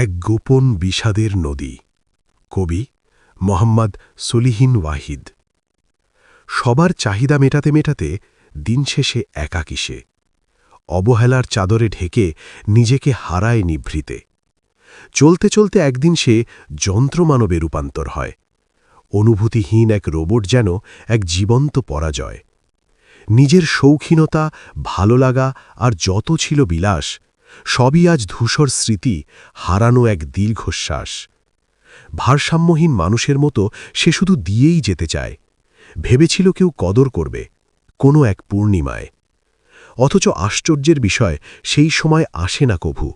এক গোপন বিষাদের নদী। কবি মোহাম্মদ সলিহিন ওয়াহিদ। সবার চাহিদা মেটাতে মেটাতে দিন শেষে একাকী সে। অবহেলার চাদরে ঢেকে নিজেকে হারায় নিভৃতে। চলতে চলতে একদিন সে যন্ত্রমানবে রূপান্তর হয়। অনুভূতিহীন এক রোবট যেন এক জীবন্ত পরাজয়। নিজের শৌখিনতা, ভালো লাগা আর যত ছিল বিলাস, সবই আজ ধূসর স্মৃতি, হারানো এক দীর্ঘশ্বাস। ভারসাম্যহীন মানুষের মতো সে শুধু দিয়েই যেতে চায়। ভেবেছিল কেউ কদর করবে, কোনো এক পূর্ণিমায়। অথচ আশ্চর্যের বিষয়, সেই সময় আসে না কভু।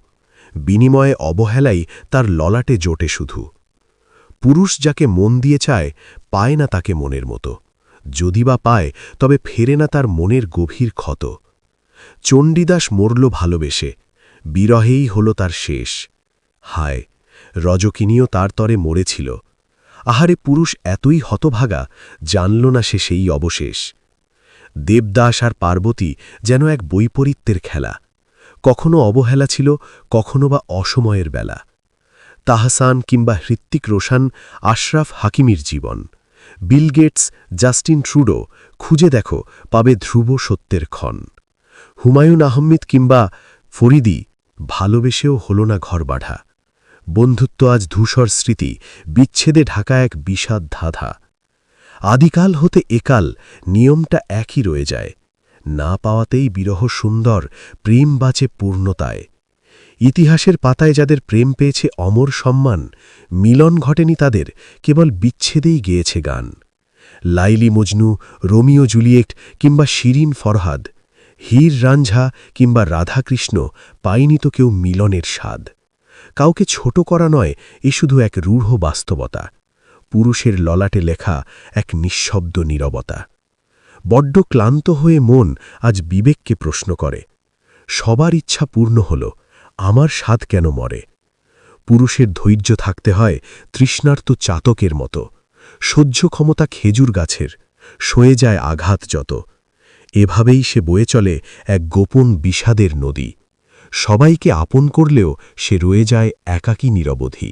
বিনিময়ে অবহেলাই তার ললাটে জোটে শুধু। পুরুষ যাকে মন দিয়ে চায়, পায় না তাকে মনের মতো। যদি বা পায়, তবে ফেরে না তার মনের গভীর ক্ষত। চণ্ডীদাস মরল ভালোবেসে, বিরহেই হল তার শেষ। হায়, রজকিনীও তার তরে মরেছিল। আহারে, পুরুষ এতই হতভাগা, জানল না সে সেই অবশেষ। দেবদাস আর পার্বতী যেন এক বৈপরীত্যের খেলা। কখনো অবহেলা ছিল, কখনো বা অসময়ের বেলা। তাহসান কিংবা হৃত্বিক রোশন, আশরাফ হাকিমির জীবন। বিল গেটস, জাস্টিন ট্রুডো, খুঁজে দেখো, পাবে ধ্রুব সত্যের ক্ষণ। হুমায়ুন আহমেদ কিংবা ফরিদি, ভালোবেসেও হল না ঘর বাঁধা। বন্ধুত্ব আজ ধূসর স্মৃতি, বিচ্ছেদে ঢাকা এক বিষাদ ধাঁধা। আদিকাল হতে একাল নিয়মটা একই রয়ে যায়। না পাওয়াতেই বিরহ সুন্দর, প্রেম বাঁচে পূর্ণতায়। ইতিহাসের পাতায় যাদের প্রেম পেয়েছে অমর সম্মান, মিলন ঘটেনি তাদের, কেবল বিচ্ছেদেই গেয়েছে গান। লাইলি মজনু, রোমিও জুলিয়েট কিংবা শিরিন ফরহাদ, হীর রাঞ্ঝা কিংবা রাধাকৃষ্ণ, পায়নি তো কেউ মিলনের স্বাদ। কাউকে ছোট করা নয়, এ শুধু এক রূঢ় বাস্তবতা। পুরুষের ললাটে লেখা এক নিঃশব্দ নীরবতা। বড্ড ক্লান্ত হয়ে মন আজ বিবেককে প্রশ্ন করে, সবার ইচ্ছা পূর্ণ হল, আমার স্বাদ কেন মরে? পুরুষের ধৈর্য থাকতে হয় তৃষ্ণার্ত চাতকের মতো। সহ্য ক্ষমতা খেজুর গাছের, সয়ে যায় আঘাত যত। এভাবেই সে বয়ে চলে এক গোপন বিষাদের নদী। সবাইকে আপন করলেও সে রয়ে যায় একাকী নিরবধি।